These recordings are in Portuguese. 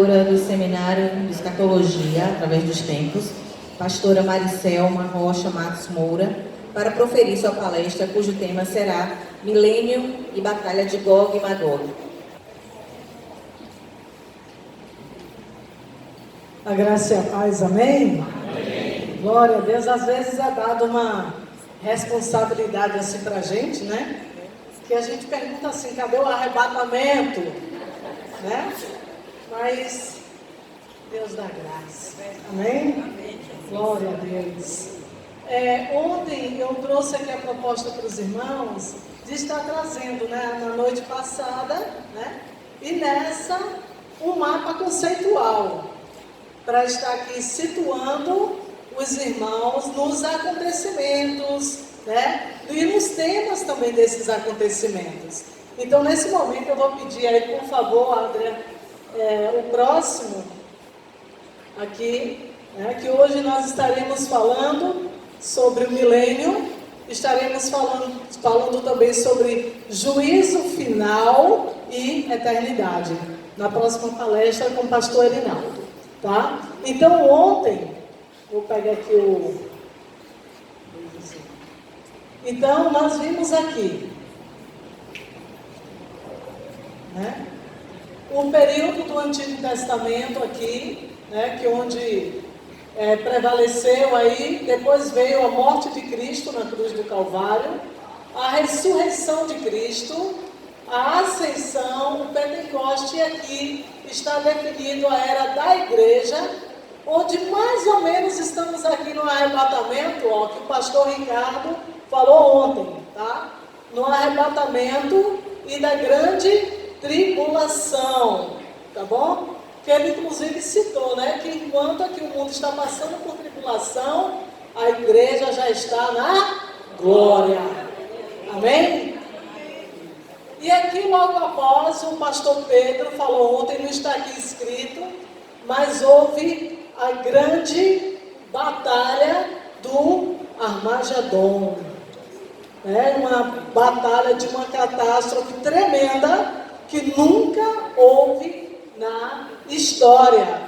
Do Seminário de Escatologia, através dos tempos, pastora Maricelma Rocha Matos Moura, para proferir sua palestra, cujo tema será Milênio e Batalha de Gog e Magog. A graça e a paz, amém? Amém. Glória a Deus. Às vezes é dado uma responsabilidade assim para a gente, né? Que a gente pergunta assim, cadê o arrebatamento? Né? Mas Deus dá graça, amém? Amém. Glória a Deus. Ontem eu trouxe aqui a proposta para os irmãos de estar trazendo, né, na noite passada, né, e nessa um mapa conceitual para estar aqui situando os irmãos nos acontecimentos, né, e nos temas também desses acontecimentos. Então, nesse momento, eu vou pedir aí, por favor, Adria, o próximo aqui, né, que hoje nós estaremos falando sobre o milênio, estaremos falando também sobre juízo final e eternidade, na próxima palestra com o pastor Erinaldo, tá? Então, ontem, vou pegar aqui Então, nós vimos aqui, né, o período do Antigo Testamento aqui, né, que onde prevaleceu aí, depois veio a morte de Cristo na cruz do Calvário, a ressurreição de Cristo, a ascensão, o Pentecoste, e aqui está definido a era da igreja, onde mais ou menos estamos aqui no arrebatamento, ó, que o pastor Ricardo falou ontem, tá? No arrebatamento e da grande tribulação, tá bom? Que ele inclusive citou, né? Que enquanto aqui o mundo está passando por tribulação, a igreja já está na glória. Amém? E aqui logo após, o pastor Pedro falou ontem, não está aqui escrito, mas houve a grande batalha do Armagedon. Uma batalha de uma catástrofe tremenda que nunca houve na história.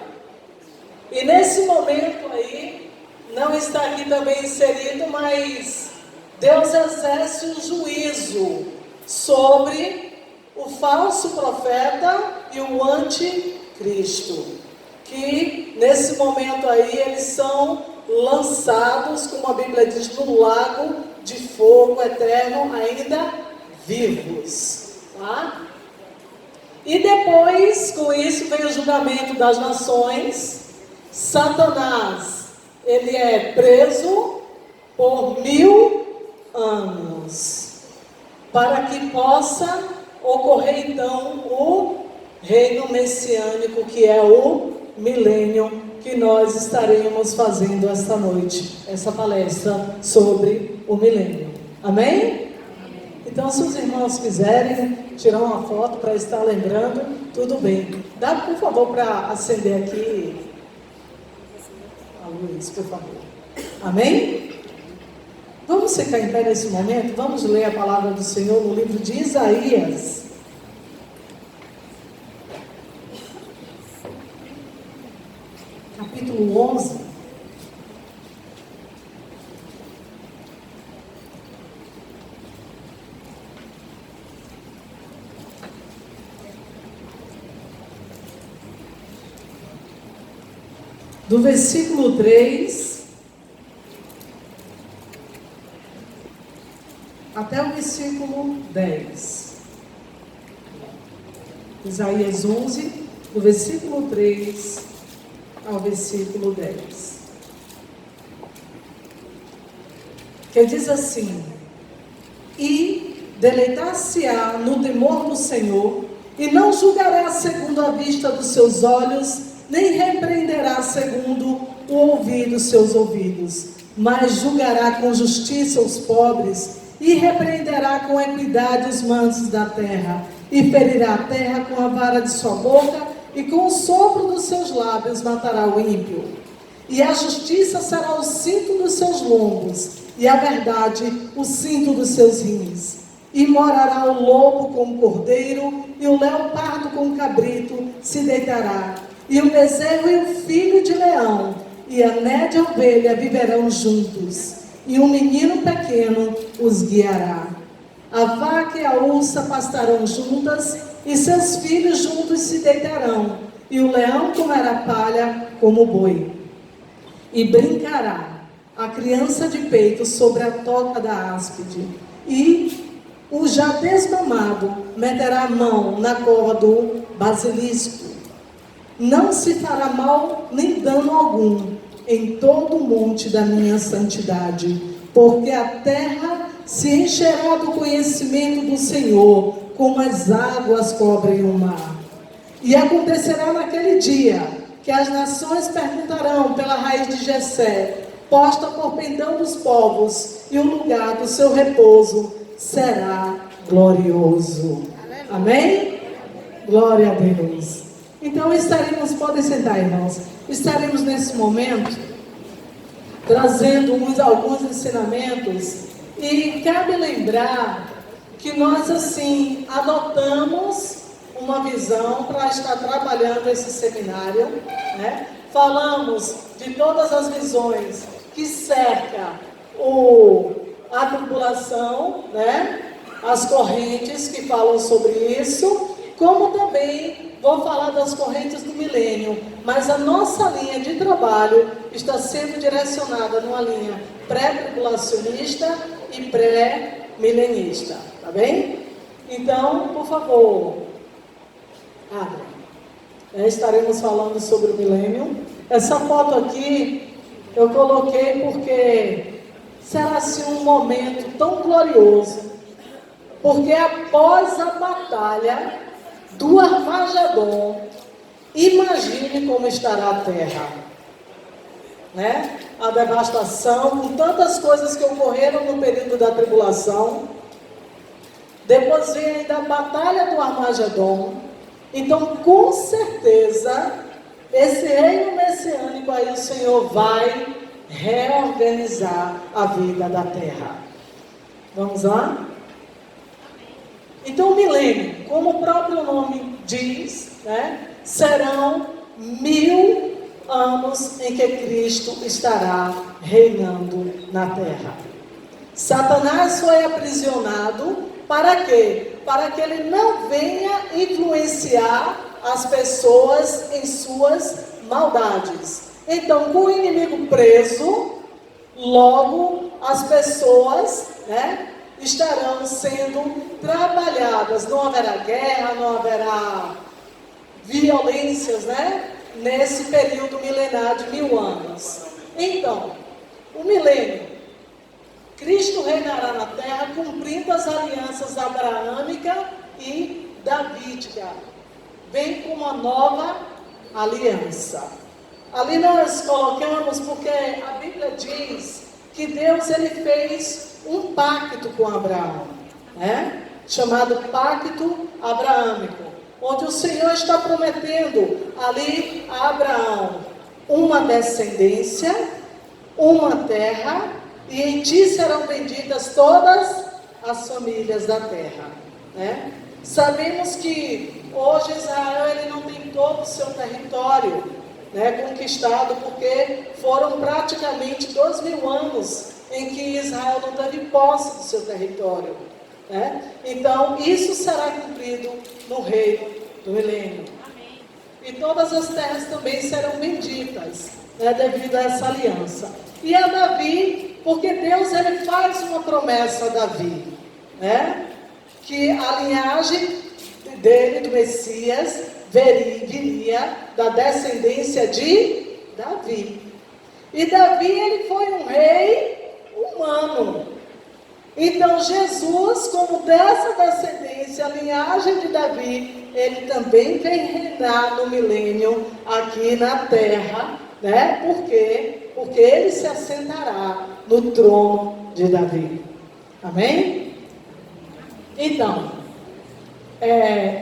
E nesse momento aí, não está aqui também inserido, mas Deus exerce um juízo sobre o falso profeta e o anticristo, que nesse momento aí eles são lançados, como a Bíblia diz, no lago de fogo eterno, ainda vivos, tá? E depois, com isso, vem o julgamento das nações. Satanás, ele é preso por 1000 anos, para que possa ocorrer então o reino messiânico, que é o milênio, que nós estaremos fazendo esta noite, essa palestra sobre o milênio. Amém? Então, se os irmãos quiserem tirar uma foto para estar lembrando, tudo bem. Dá, por favor, para acender aqui a luz, por favor. Amém? Vamos ficar em pé nesse momento? Vamos ler a palavra do Senhor no livro de Isaías. Capítulo 11. Do versículo 3 até o versículo 10. Isaías 11, do versículo 3 ao versículo 10. Que diz assim: E deleitar-se-á no temor do Senhor, e não julgará segundo a vista dos seus olhos, nem repreenderá segundo o ouvir dos seus ouvidos, mas julgará com justiça os pobres, e repreenderá com equidade os mansos da terra, e ferirá a terra com a vara de sua boca, e com o sopro dos seus lábios matará o ímpio. E a justiça será o cinto dos seus lombos, e a verdade o cinto dos seus rins. E morará o lobo com o cordeiro, e o leopardo com o cabrito se deitará. E o bezerro e o filho de leão e a nédia ovelha viverão juntos, e um menino pequeno os guiará. A vaca e a ursa pastarão juntas, e seus filhos juntos se deitarão, e o leão comerá palha como o boi. E brincará a criança de peito sobre a toca da áspide, e o já desmamado meterá a mão na cova do basilisco. Não se fará mal nem dano algum em todo o monte da minha santidade, porque a terra se encherá do conhecimento do Senhor, como as águas cobrem o mar. E acontecerá naquele dia que as nações perguntarão pela raiz de Jessé, posta por pendão dos povos, e o lugar do seu repouso será glorioso. Amém? Glória a Deus. Então podem sentar, irmãos, estaremos nesse momento trazendo alguns ensinamentos, e cabe lembrar que nós assim adotamos uma visão para estar trabalhando esse seminário, né? Falamos de todas as visões que cercam a tribulação, né? As correntes que falam sobre isso, como também vou falar das correntes do milênio, mas a nossa linha de trabalho está sendo direcionada numa linha pré-tribulacionista e pré-milenista, tá bem? Então, por favor, abre. Estaremos falando sobre o milênio. Essa foto aqui eu coloquei porque será assim um momento tão glorioso, porque após a batalha do Armagedon, imagine como estará a terra, né? A devastação, com tantas coisas que ocorreram no período da tribulação. Depois vem ainda a batalha do Armagedon. Então, com certeza, esse reino messiânico aí, o Senhor vai reorganizar a vida da terra. Vamos lá? Então, o milênio, como o próprio nome diz, né, serão 1000 anos em que Cristo estará reinando na terra. Satanás foi aprisionado para quê? Para que ele não venha influenciar as pessoas em suas maldades. Então, com o inimigo preso, logo as pessoas, né, estarão sendo trabalhadas. Não haverá guerra, não haverá violências, né? Nesse período milenar de 1000 anos. Então, o milênio, Cristo reinará na terra cumprindo as alianças abraâmica e davídica. Vem com uma nova aliança. Ali nós colocamos porque a Bíblia diz que Deus ele fez um pacto com Abraão, né? Chamado Pacto Abraâmico, onde o Senhor está prometendo ali a Abraão uma descendência, uma terra, e em ti serão benditas todas as famílias da terra, né? Sabemos que hoje Israel ele não tem todo o seu território, né, conquistado, porque foram praticamente 2000 anos em que Israel não teve posse do seu território, né? Então, isso será cumprido no reino do milênio. Amém. E todas as terras também serão benditas, né, devido a essa aliança. E a Davi, porque Deus ele faz uma promessa a Davi, né, que a linhagem dele, do Messias, viria da descendência de Davi. E Davi ele foi um rei humano. Então Jesus, como dessa descendência, a linhagem de Davi, ele também vem reinar no milênio aqui na terra, né? Por quê? Porque ele se assentará no trono de Davi. Amém? Então,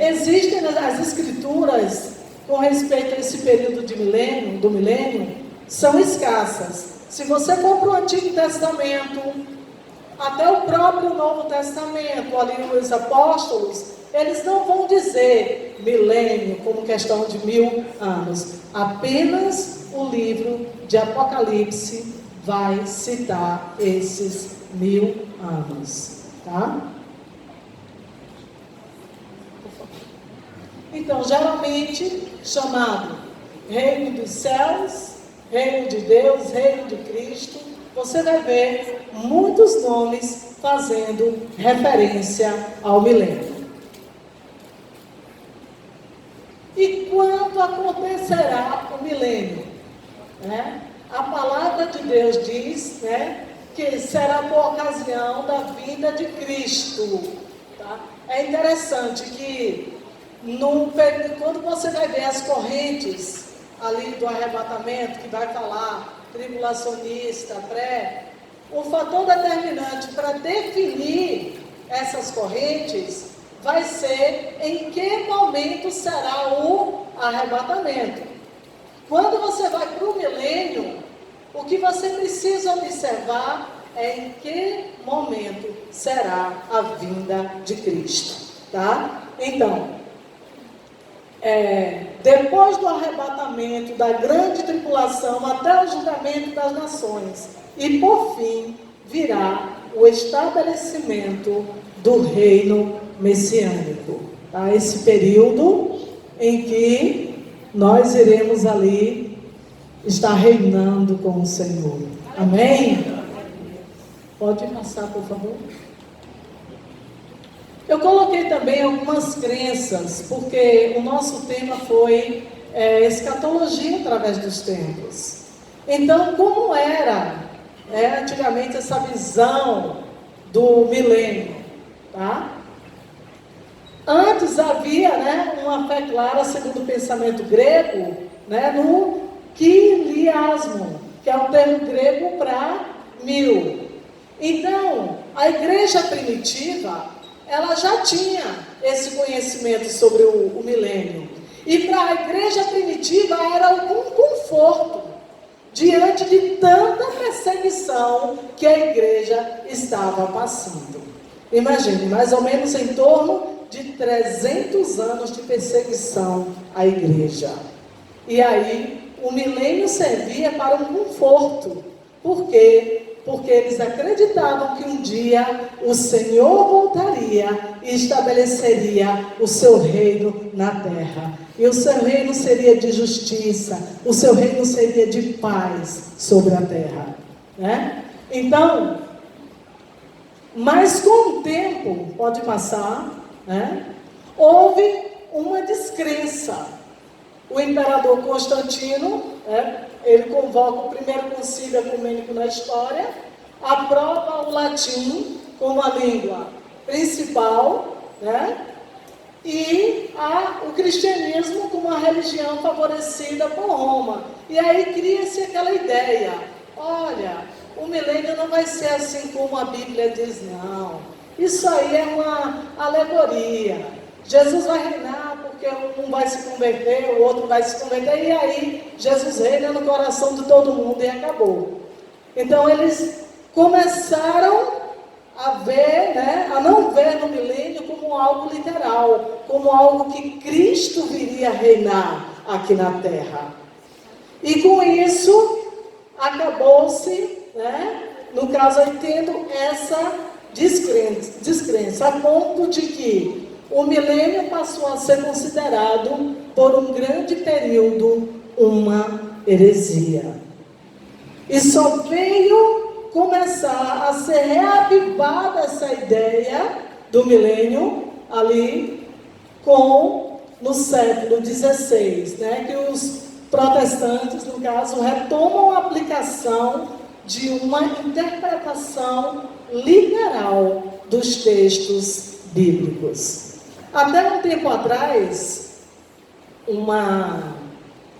existem as escrituras com respeito a esse período de do milênio, são escassas. Se você compra o Antigo Testamento, até o próprio Novo Testamento, ali os apóstolos, eles não vão dizer milênio como questão de 1000 anos. Apenas o livro de Apocalipse vai citar esses 1000 anos, tá? Então, geralmente chamado Reino dos Céus, Reino de Deus, Reino de Cristo, você vai ver muitos nomes fazendo referência ao milênio. E quando acontecerá o milênio? A palavra de Deus diz, que será por ocasião da vinda de Cristo. Tá? É interessante que quando você vai ver as correntes ali do arrebatamento, que vai falar tribulacionista, o fator determinante para definir essas correntes vai ser em que momento será o arrebatamento. Quando você vai para o milênio, o que você precisa observar é em que momento será a vinda de Cristo, tá? Então, depois do arrebatamento, da grande tribulação, até o julgamento das nações, e por fim, virá o estabelecimento do reino messiânico, tá? Esse período em que nós iremos ali estar reinando com o Senhor. Amém? Pode passar, por favor. Eu coloquei também algumas crenças, porque o nosso tema foi escatologia através dos tempos. Então, como era antigamente essa visão do milênio, tá? Antes havia uma fé clara, segundo o pensamento grego, no quiliasmo, que é o termo grego para 1000. Então, a igreja primitiva, ela já tinha esse conhecimento sobre o milênio. E para a igreja primitiva era um conforto diante de tanta perseguição que a igreja estava passando. Imagine, mais ou menos em torno de 300 anos de perseguição à igreja. E aí, o milênio servia para um conforto. Por quê? Porque eles acreditavam que um dia o Senhor voltaria e estabeleceria o seu reino na terra. E o seu reino seria de justiça, o seu reino seria de paz sobre a terra. Então, mas com o tempo, pode passar, houve uma descrença. O imperador Constantino, ele convoca o primeiro concílio ecumênico na história, aprova o latim como a língua principal, e o cristianismo como a religião favorecida por Roma. E aí cria-se aquela ideia, olha, o milênio não vai ser assim como a Bíblia diz, não. Isso aí é uma alegoria. Jesus vai reinar porque um vai se converter, o outro vai se converter, e aí Jesus reina no coração de todo mundo e acabou. Então eles começaram a ver, a não ver no milênio como algo literal, como algo que Cristo viria reinar aqui na terra. E com isso, acabou-se, no caso aí, tendo essa descrença, a ponto de que o milênio passou a ser considerado, por um grande período, uma heresia. E só veio começar a ser reavivada essa ideia do milênio ali no século XVI, que os protestantes, no caso, retomam a aplicação de uma interpretação literal dos textos bíblicos. Até um tempo atrás, uma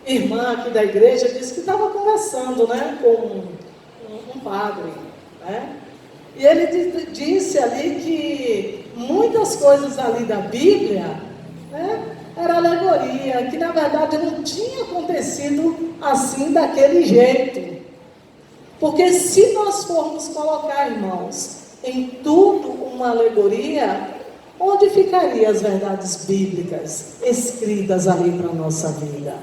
irmã aqui da igreja disse que estava conversando com um padre, e ele disse ali que muitas coisas ali da Bíblia, era alegoria, que na verdade não tinha acontecido assim, daquele jeito. Porque se nós formos colocar, irmãos, em tudo uma alegoria, onde ficariam as verdades bíblicas escritas ali para a nossa vida?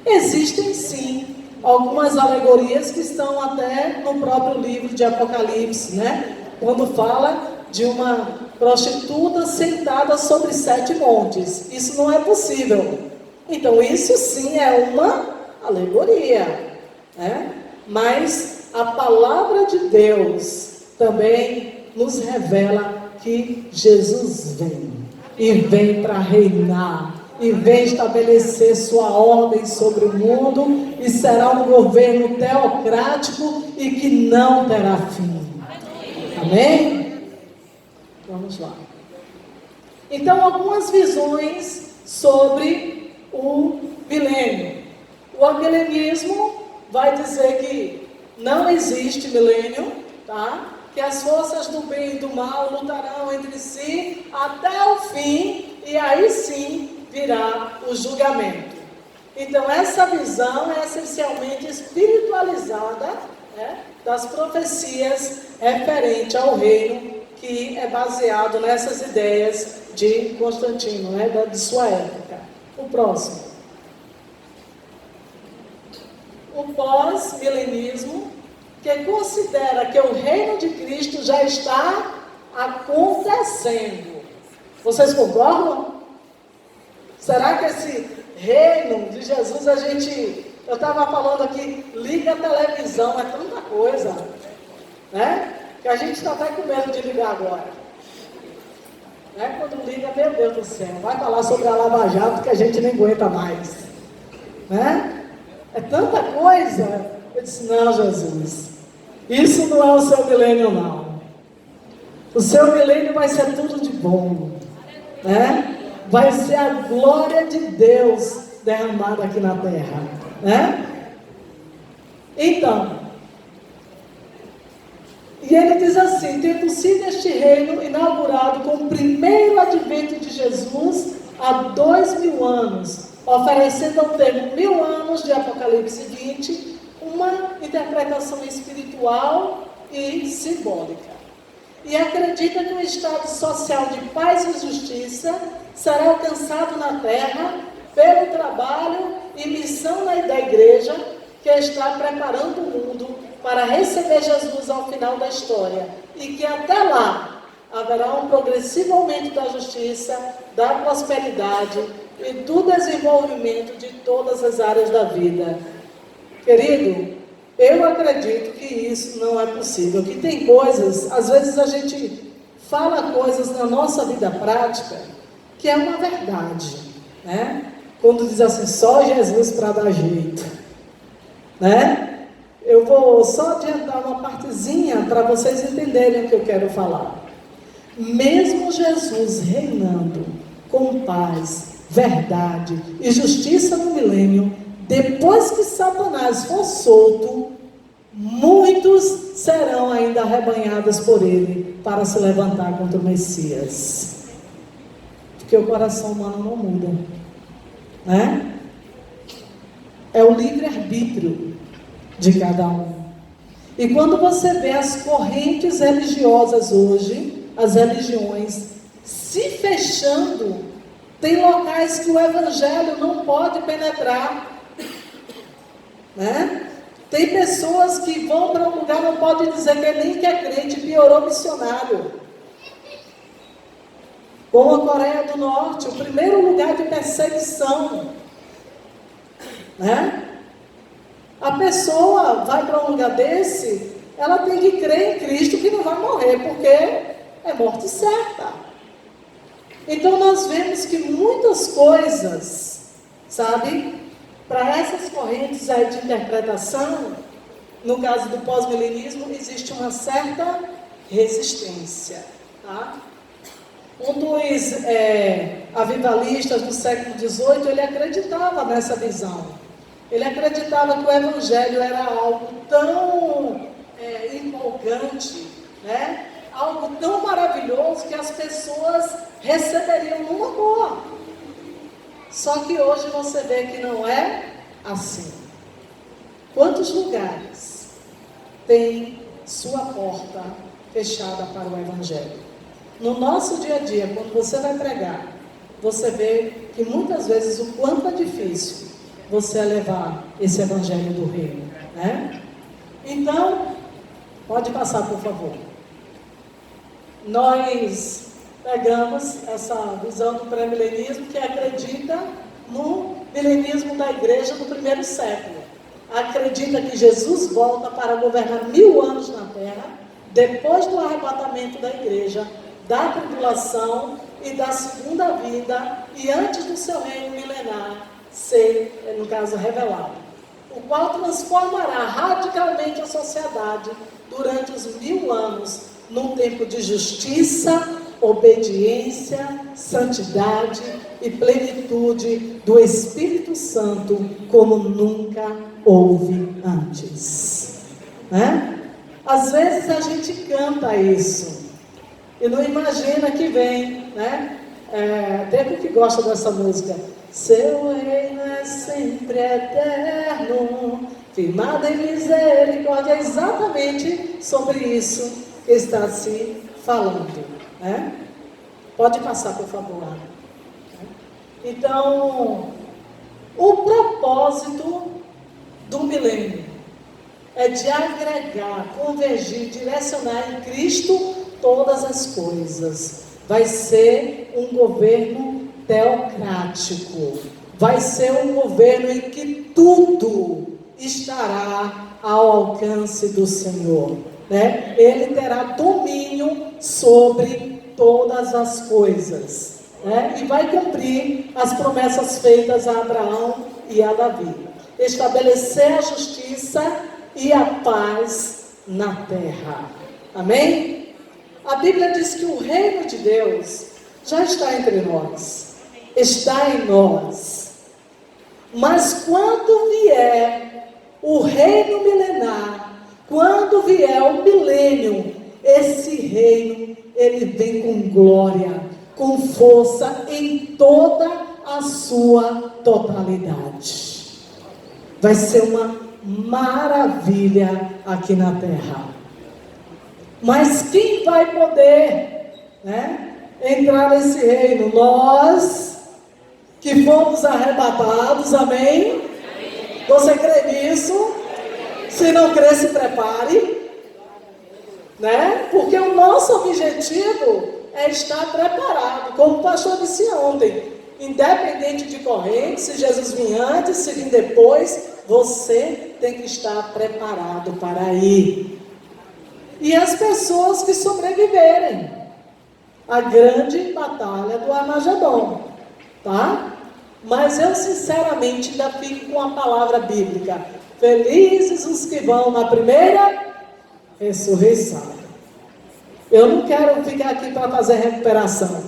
Existem sim algumas alegorias que estão até no próprio livro de Apocalipse, né? Quando fala de uma prostituta sentada sobre 7 montes. Isso não é possível. Então isso sim é uma alegoria, né? Mas a palavra de Deus também nos revela que Jesus vem. E vem para reinar. E vem estabelecer sua ordem sobre o mundo. E será um governo teocrático e que não terá fim. Amém? Vamos lá. Então, algumas visões sobre o milênio. O amilenismo vai dizer que não existe milênio, tá? Que as forças do bem e do mal lutarão entre si até o fim, e aí sim virá o julgamento. Então, essa visão é essencialmente espiritualizada, né, das profecias referente ao reino, que é baseado nessas ideias de Constantino, né, de sua época. O próximo. O pós-milenismo, que considera que o reino de Cristo já está acontecendo. Vocês concordam? Será que esse reino de Jesus eu estava falando aqui, liga a televisão, é tanta coisa, né? Que a gente está até com medo de ligar agora. Né? Quando liga, meu Deus do céu, vai falar sobre a Lava Jato que a gente nem aguenta mais. Né? É tanta coisa. Eu disse, não, Jesus, isso não é o seu milênio, não. O seu milênio vai ser tudo de bom. Né? Vai ser a glória de Deus derramada aqui na terra. Né? Então, e ele diz assim: tendo sido este reino inaugurado com o primeiro advento de Jesus há 2000 anos, oferecendo ao termo 1000 anos de Apocalipse 20, uma interpretação espiritual e simbólica. E acredita que um estado social de paz e justiça será alcançado na terra pelo trabalho e missão da igreja, que está preparando o mundo para receber Jesus ao final da história, e que até lá haverá um progressivo aumento da justiça, da prosperidade e do desenvolvimento de todas as áreas da vida. Querido, eu acredito que isso não é possível, que tem coisas, às vezes a gente fala coisas na nossa vida prática, que é uma verdade, né? Quando diz assim, só Jesus para dar jeito, né? Eu vou só adiantar uma partezinha para vocês entenderem o que eu quero falar. Mesmo Jesus reinando com paz, verdade e justiça no milênio, depois que Satanás for solto, muitos serão ainda arrebanhados por ele para se levantar contra o Messias. Porque o coração humano não muda, né? É o livre-arbítrio de cada um. E quando você vê as correntes religiosas hoje, as religiões se fechando, tem locais que o evangelho não pode penetrar, né? Tem pessoas que vão para um lugar, não pode dizer que é crente, piorou missionário. Como a Coreia do Norte, o primeiro lugar de perseguição, né? A pessoa vai para um lugar desse, ela tem que crer em Cristo que não vai morrer, porque é morte certa. Então nós vemos que muitas coisas, sabe, para essas correntes aí de interpretação, no caso do pós-milenismo, existe uma certa resistência, tá? Um dos avivalistas do século XVIII, ele acreditava nessa visão. Ele acreditava que o evangelho era algo tão empolgante, né? Algo tão maravilhoso que as pessoas receberiam numa boa. Só que hoje você vê que não é assim. Quantos lugares tem sua porta fechada para o Evangelho. No nosso dia a dia, quando você vai pregar, você vê que muitas vezes o quanto é difícil você levar esse Evangelho do Reino, né? Então, pode passar, por favor. Nós pegamos essa visão do pré-milenismo que acredita no milenismo da igreja do primeiro século. Acredita que Jesus volta para governar 1000 anos na terra, depois do arrebatamento da igreja, da tribulação e da segunda vida, e antes do seu reino milenar ser, no caso, revelado, o qual transformará radicalmente a sociedade durante os 1000 anos, num tempo de justiça, obediência, santidade e plenitude do Espírito Santo, como nunca houve antes. Né? Às vezes a gente canta isso e não imagina que vem, né? Tem que gosta dessa música. Seu reino é sempre eterno, firmado em misericórdia. É exatamente sobre isso que está se falando, né? Pode passar, por favor. Então, o propósito do milênio é de agregar, convergir, direcionar em Cristo todas as coisas. Vai ser um governo teocrático. Vai ser um governo em que tudo estará ao alcance do Senhor, né? Ele terá domínio sobre todas as coisas, né? E vai cumprir as promessas feitas a Abraão e a Davi. Estabelecer a justiça e a paz na terra. Amém? A Bíblia diz que o reino de Deus já está entre nós, está em nós. Mas quando vier o reino milenar, quando vier o milênio, esse reino, ele vem com glória, com força em toda a sua totalidade. Vai ser uma maravilha aqui na terra. Mas quem vai poder, né, entrar nesse reino? Nós que fomos arrebatados, amém? Você crê nisso? Se não crê, se prepare, né? Porque o nosso objetivo é estar preparado, como o pastor disse ontem, independente de corrente, se Jesus vir antes, se vir depois, você tem que estar preparado para ir. E as pessoas que sobreviverem à grande batalha do Armagedon, tá? Mas eu sinceramente ainda fico com a palavra bíblica: felizes os que vão na primeira ressurreição. Eu não quero ficar aqui para fazer recuperação,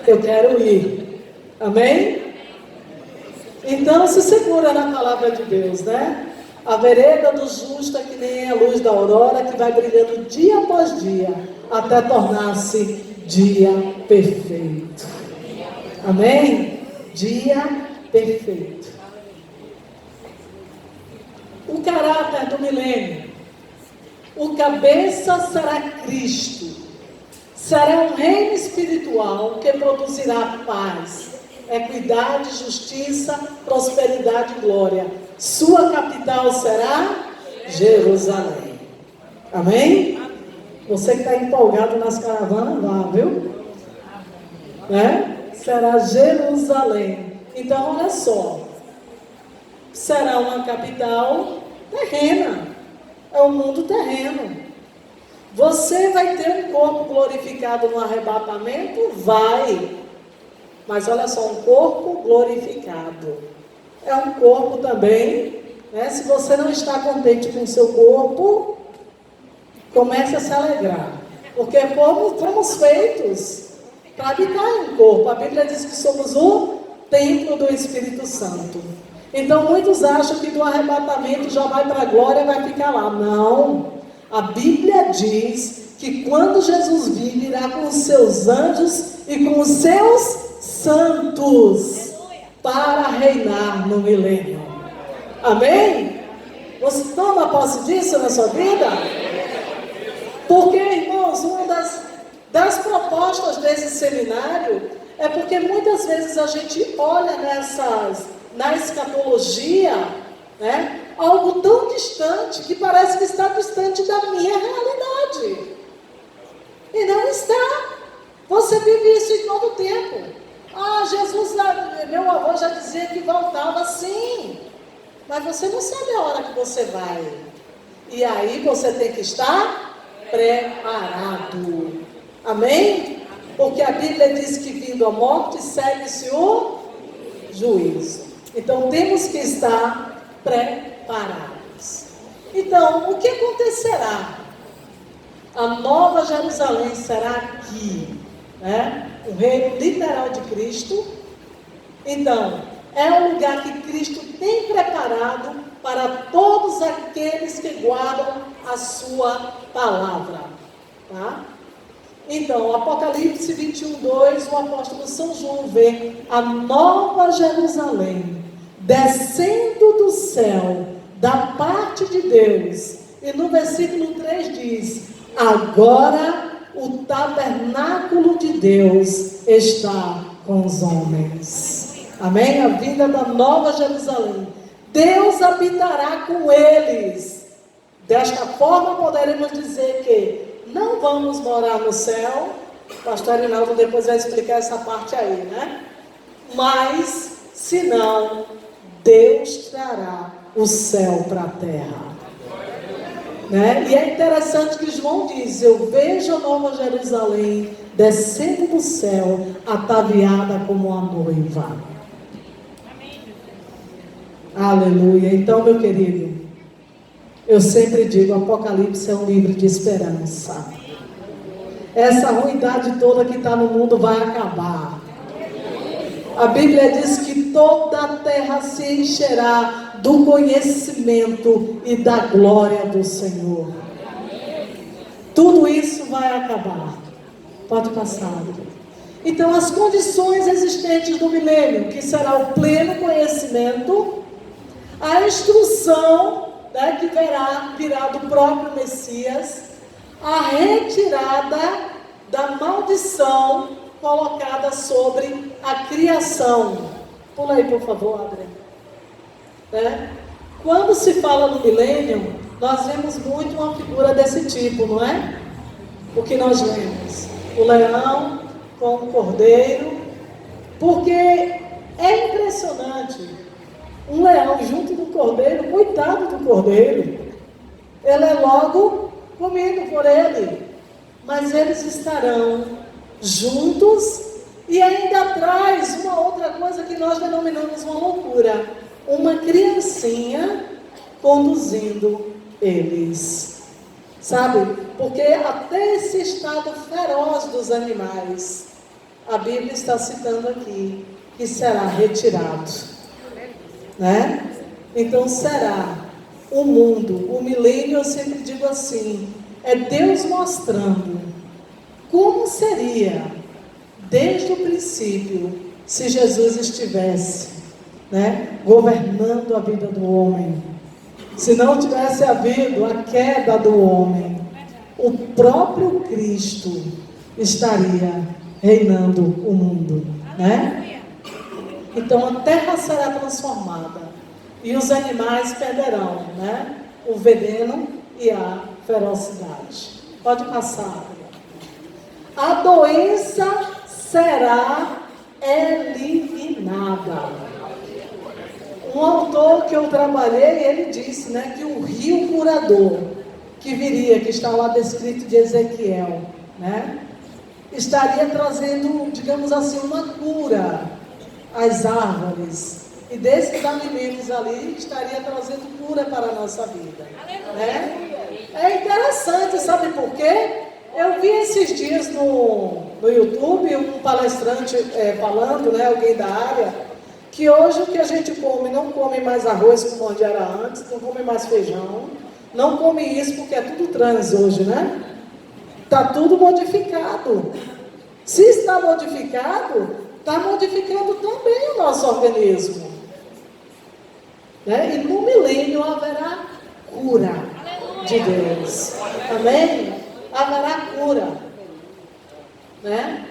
eu quero ir, amém? Então se segura na palavra de Deus, né? A vereda do justo é que nem a luz da aurora, que vai brilhando dia após dia, até tornar-se dia perfeito. Amém? Dia perfeito. O caráter do milênio. O cabeça será Cristo. Será um reino espiritual que produzirá paz, equidade, justiça, prosperidade e glória. Sua capital será Jerusalém. Amém? Você que está empolgado nas caravanas, vá, viu? Né? Será Jerusalém. Então, olha só. Será uma capital terrena. É um mundo terreno. Você vai ter um corpo glorificado no arrebatamento? Vai. Mas olha só, um corpo glorificado. É um corpo também, né? Se você não está contente com o seu corpo, comece a se alegrar. Porque fomos feitos para habitar em um corpo. A Bíblia diz que somos o templo do Espírito Santo. Então muitos acham que do arrebatamento já vai para a glória e vai ficar lá. Não. A Bíblia diz que quando Jesus vir, virá com os seus anjos e com os seus santos para reinar no milênio. Amém? Você toma posse disso na sua vida? Porque, irmãos, uma das propostas desse seminário é porque muitas vezes a gente olha na escatologia, né, algo tão distante que parece que está distante da minha realidade. E não está. Você vive isso em todo o tempo. Ah, Jesus, meu avô já dizia que voltava, sim. Mas você não sabe a hora que você vai. E aí você tem que estar preparado. Amém? Porque a Bíblia diz que vindo a morte, segue-se o juízo. Então temos que estar preparados. Então, o que acontecerá? A Nova Jerusalém será aqui, né? O reino literal de Cristo. Então, é um lugar que Cristo tem preparado para todos aqueles que guardam a sua palavra, tá? Então, Apocalipse 21:2, o apóstolo São João vê a Nova Jerusalém descendo do céu, da parte de Deus. E no versículo 3 diz: agora o tabernáculo de Deus está com os homens. Amém? A vinda da Nova Jerusalém. Deus habitará com eles. Desta forma poderemos dizer que não vamos morar no céu. O pastor Arinaldo depois vai explicar essa parte aí, né? Mas, se não, Deus trará o céu para a terra. Né? E é interessante que João diz: eu vejo a Nova Jerusalém descendo do céu, ataviada como uma noiva. Aleluia. Então, meu querido, eu sempre digo, Apocalipse é um livro de esperança. Essa ruindade toda que está no mundo vai acabar. A Bíblia diz que toda a terra se encherá do conhecimento e da glória do Senhor. Tudo isso vai acabar. Pode passar. Então, as condições existentes do milênio, que será o pleno conhecimento, a instrução, né, que virá do próprio Messias, a retirada da maldição colocada sobre a criação. Pula aí, por favor, André. Né? Quando se fala no milênio, nós vemos muito uma figura desse tipo, não é? O que nós lemos? O leão com o cordeiro. Porque é impressionante. Um leão junto do cordeiro, coitado do cordeiro. Ele é logo comido por ele. Mas eles estarão juntos. E ainda traz uma outra coisa que nós denominamos uma loucura: uma criancinha conduzindo eles. Sabe? Porque até esse estado feroz dos animais, a Bíblia está citando aqui, que será retirado. Né? Então será o mundo, o milênio, eu sempre digo assim, é Deus mostrando como seria desde o princípio se Jesus estivesse, né, governando a vida do homem. Se não tivesse havido a queda do homem, o próprio Cristo estaria reinando o mundo, né? Então a terra será transformada e os animais perderão, né, o veneno e a ferocidade. Pode passar. A doença será eliminada. Um autor que eu trabalhei, ele disse, né, que o rio curador que viria, que está lá descrito de Ezequiel, né, estaria trazendo, digamos assim, uma cura às árvores. E desses alimentos ali estaria trazendo cura para a nossa vida. Né? É interessante, sabe por quê? Eu vi esses dias no YouTube um palestrante falando, né, alguém da área, que hoje o que a gente come, não come mais arroz como onde era antes, não come mais feijão, não come isso porque é tudo trans hoje, né? Está tudo modificado. Se está modificado, está modificando também o nosso organismo. Né? E no milênio haverá cura de Deus. Amém? haverá cura, né?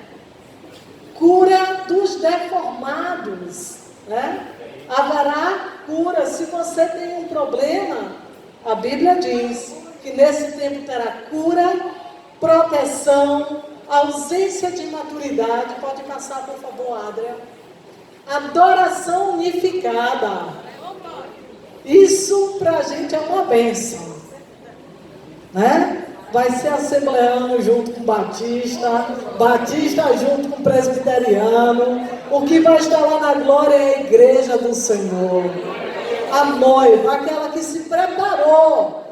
Cura dos deformados, né? Haverá cura. Se você tem um problema, a Bíblia diz que nesse tempo terá cura, proteção, ausência de maturidade. Pode passar, por favor, Adria. Adoração unificada. Isso para a gente é uma bênção, né? Vai ser assembleano junto com Batista, Batista junto com presbiteriano. O que vai estar lá na glória é a igreja do Senhor. A noiva, aquela que se preparou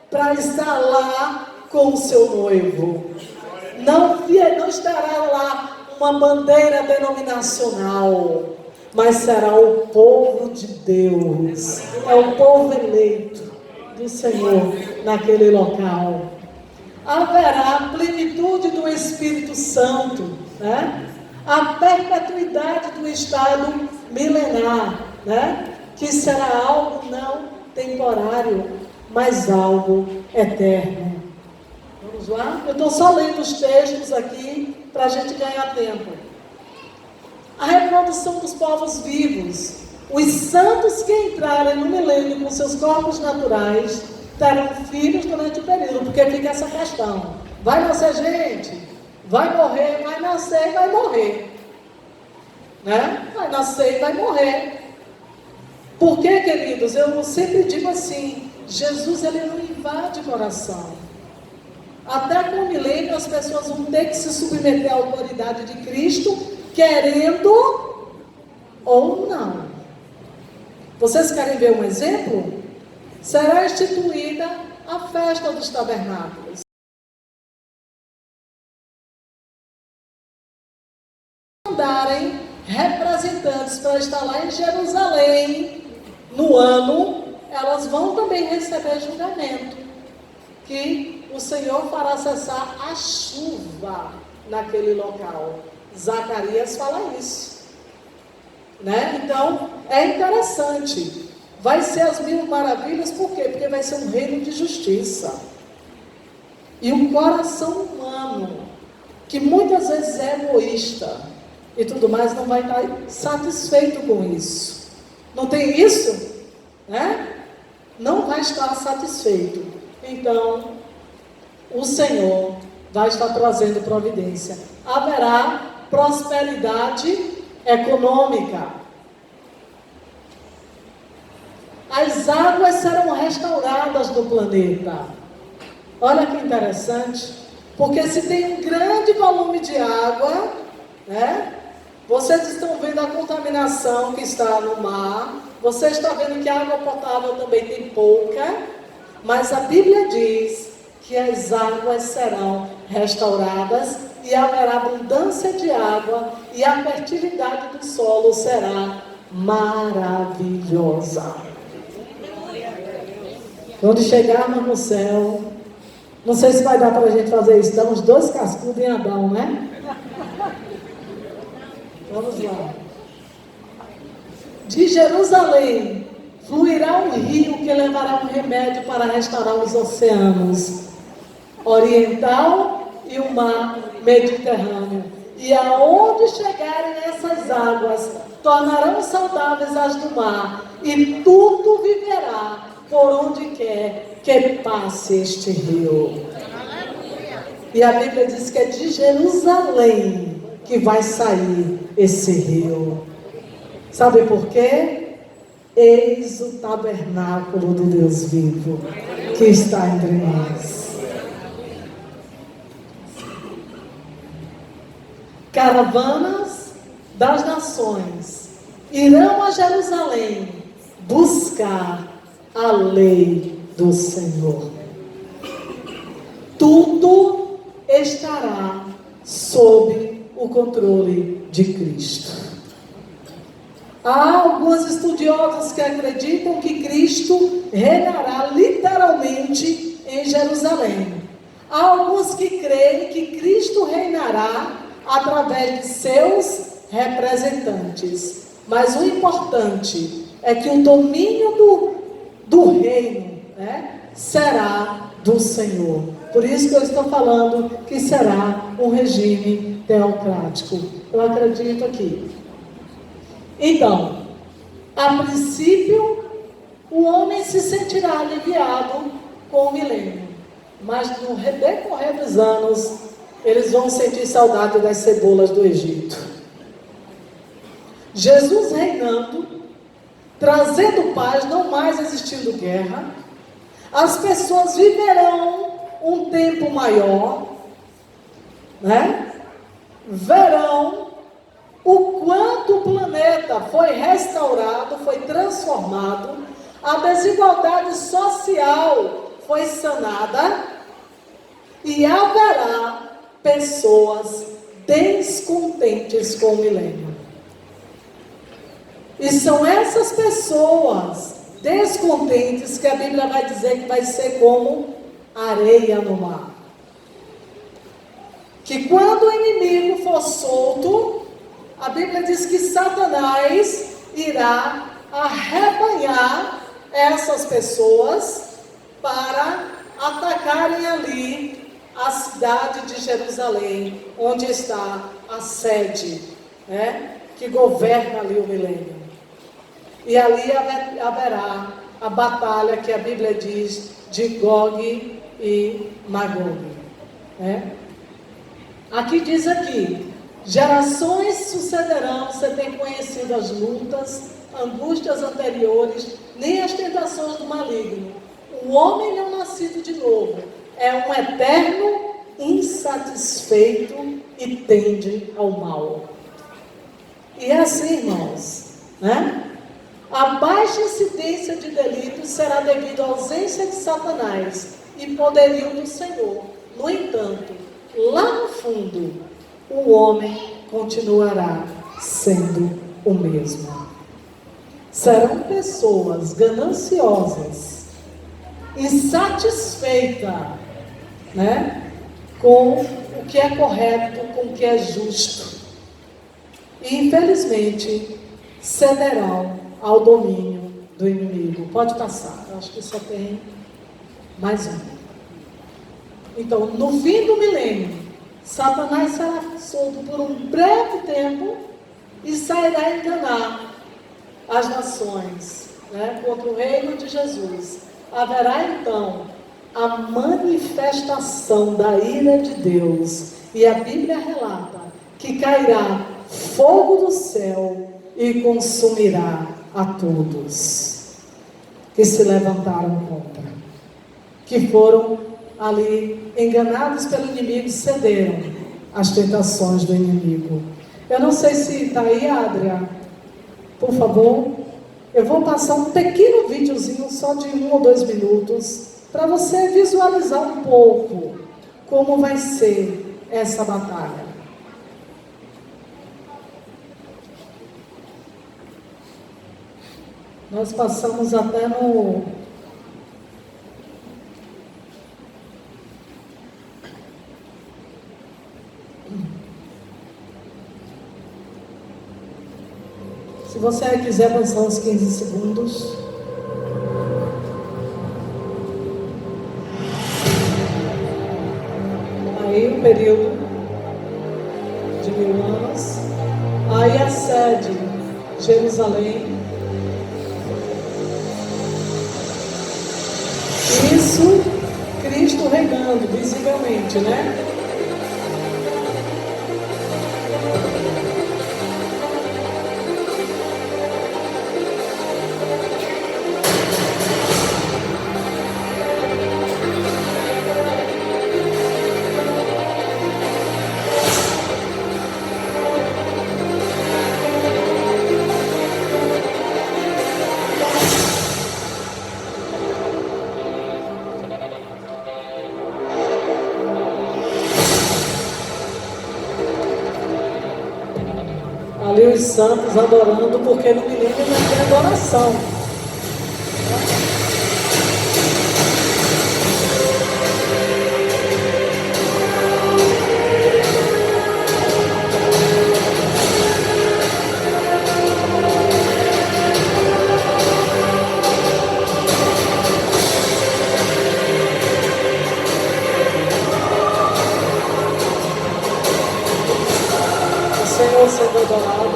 para estar lá com o seu noivo. Não estará lá uma bandeira denominacional, mas será o povo de Deus. É o povo eleito do Senhor naquele local. Haverá plenitude do Espírito Santo, né? A perpetuidade do estado milenar, né? Que será algo não temporário, mas algo eterno. Vamos lá? Eu estou só lendo os textos aqui para a gente ganhar tempo. A reprodução dos povos vivos. Os santos que entrarem no milênio com seus corpos naturais terão filhos durante o período, porque fica essa questão. Vai nascer gente? Vai morrer? Vai nascer e vai morrer. Né? Vai nascer e vai morrer. Por quê, queridos? Eu sempre digo assim, Jesus ele não invade o coração. Até com o milênio as pessoas vão ter que se submeter à autoridade de Cristo, querendo ou não. Vocês querem ver um exemplo? Será instituída a festa dos tabernáculos. Mandarem representantes para estar lá em Jerusalém no ano, elas vão também receber julgamento, que o Senhor fará cessar a chuva naquele local. Zacarias fala isso, né? Então é interessante. Vai ser as 1000 maravilhas, por quê? Porque vai ser um reino de justiça. E um coração humano, que muitas vezes é egoísta e tudo mais, não vai estar satisfeito com isso. Não tem isso? Né? Não vai estar satisfeito. Então, o Senhor vai estar trazendo providência. Haverá prosperidade econômica. As águas serão restauradas no planeta. Olha que interessante. Porque se tem um grande volume de água, né? Vocês estão vendo a contaminação que está no mar. Você está vendo que a água potável também tem pouca. Mas a Bíblia diz que as águas serão restauradas e haverá abundância de água e a fertilidade do solo será maravilhosa. Quando chegarmos no céu, não sei se vai dar para a gente fazer isso, dá uns 2 cascudos em Adão, né? Vamos lá. De Jerusalém fluirá um rio que levará um remédio para restaurar os oceanos oriental e o mar Mediterrâneo. E aonde chegarem essas águas, tornarão saudáveis as do mar, e tudo viverá por onde quer que passe este rio. E a Bíblia diz que é de Jerusalém que vai sair esse rio. Sabe por quê? Eis o tabernáculo do Deus vivo que está entre nós. Caravanas das nações irão a Jerusalém buscar a lei do Senhor. Tudo estará sob o controle de Cristo. Há alguns estudiosos que acreditam que Cristo reinará literalmente em Jerusalém. Há alguns que creem que Cristo reinará através de seus representantes. Mas o importante é que o domínio do reino, né, será do Senhor. Por isso que eu estou falando que será um regime teocrático. Eu acredito aqui. Então, a princípio, o homem se sentirá aliviado com o milênio. Mas no decorrer dos anos, eles vão sentir saudade das cebolas do Egito. Jesus reinando, trazendo paz, não mais existindo guerra. As pessoas viverão um tempo maior, né? Verão o quanto o planeta foi restaurado, foi transformado, a desigualdade social foi sanada e haverá pessoas descontentes com o milênio. E são essas pessoas descontentes que a Bíblia vai dizer que vai ser como areia no mar. Que quando o inimigo for solto, a Bíblia diz que Satanás irá arrebanhar essas pessoas para atacarem ali a cidade de Jerusalém, onde está a sede, né, que governa ali o milênio. E ali haverá a batalha que a Bíblia diz de Gog e Magog, né? Aqui diz aqui, gerações sucederão, você tem conhecido as lutas, angústias anteriores, nem as tentações do maligno. O homem não nascido de novo é um eterno insatisfeito e tende ao mal. E é assim, irmãos, né? A baixa incidência de delitos será devido à ausência de Satanás e poderio do Senhor. No entanto, lá no fundo, o homem continuará sendo o mesmo. Serão pessoas gananciosas, insatisfeitas, né, com o que é correto, com o que é justo. E, infelizmente, cederão ao domínio do inimigo. Pode passar, eu acho que só tem mais um. Então, no fim do milênio, Satanás será solto por um breve tempo e sairá enganar as nações, né, contra o reino de Jesus. Haverá então a manifestação da ira de Deus, e a Bíblia relata que cairá fogo do céu e consumirá a todos que se levantaram contra, que foram ali enganados pelo inimigo, cederam às tentações do inimigo. Eu não sei se está aí, Adria, por favor. Eu vou passar um pequeno videozinho, só de 1 ou 2 minutos, para você visualizar um pouco como vai ser essa batalha. Nós passamos até no... Se você quiser avançar uns 15 segundos. Aí o período de 1000 anos. Aí a sede, Jerusalém. Isso, Cristo regando visivelmente, né? Ali os santos adorando, porque no milênio não tem adoração. Senhor sendo adorado.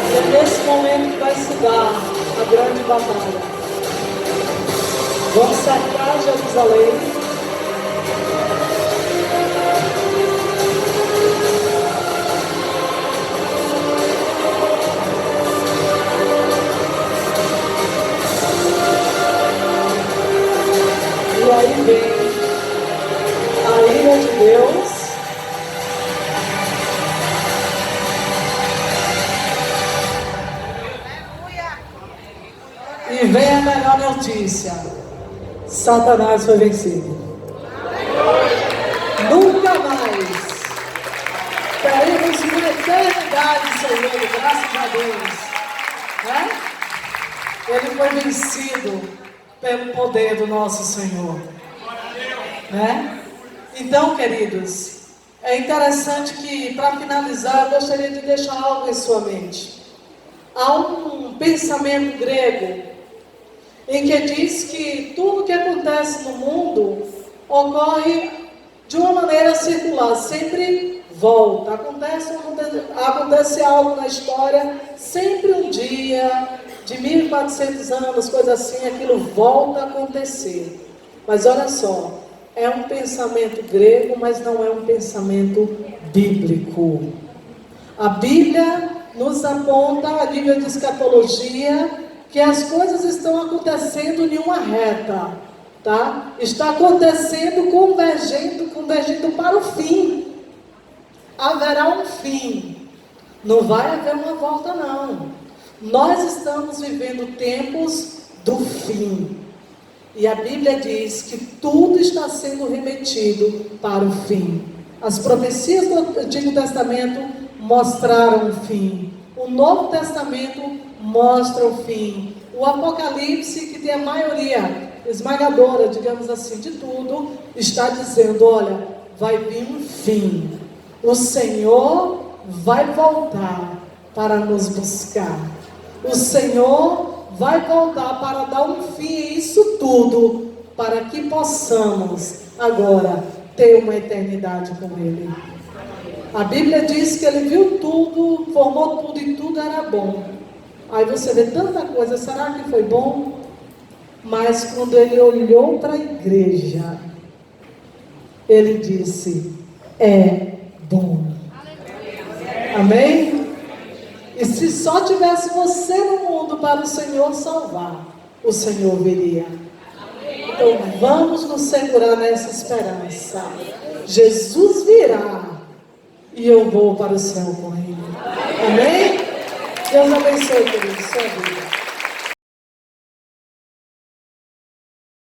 E é nesse momento que vai se dar a grande batalha. Vamos cercar Jerusalém. E aí vem a ira de Deus. E vem a melhor notícia: Satanás foi vencido. Nunca mais teremos uma eternidade sem ele, graças a Deus. Né? Ele foi vencido pelo poder do nosso Senhor. Né? Então, queridos, é interessante que, para finalizar, eu gostaria de deixar algo em sua mente. Há um pensamento grego em que diz que tudo que acontece no mundo ocorre de uma maneira circular, sempre volta. Acontece algo na história, sempre um dia, de 1400 anos, coisa assim, aquilo volta a acontecer. Mas olha só, é um pensamento grego, mas não é um pensamento bíblico. A Bíblia nos aponta, a nível de escatologia, que as coisas estão acontecendo em uma reta, tá? Está acontecendo, convergindo para o fim. Haverá um fim. Não vai haver uma volta, não. Nós estamos vivendo tempos do fim. E a Bíblia diz que tudo está sendo remetido para o fim. As profecias do Antigo Testamento mostraram o fim. O Novo Testamento mostra o fim. O Apocalipse, que tem a maioria esmagadora, digamos assim, de tudo, está dizendo, olha, vai vir um fim. O Senhor vai voltar para nos buscar. O Senhor vai voltar para dar um fim a isso tudo, para que possamos agora ter uma eternidade com Ele. A Bíblia diz que Ele viu tudo, formou tudo e tudo era bom. Aí você vê tanta coisa, será que foi bom? Mas quando Ele olhou para a igreja, Ele disse, é bom. Amém? E se só tivesse você no mundo para o Senhor salvar, o Senhor viria. Então vamos nos segurar nessa esperança. Jesus virá e eu vou para o céu com Ele. Amém? Deus abençoe, querido, sua vida.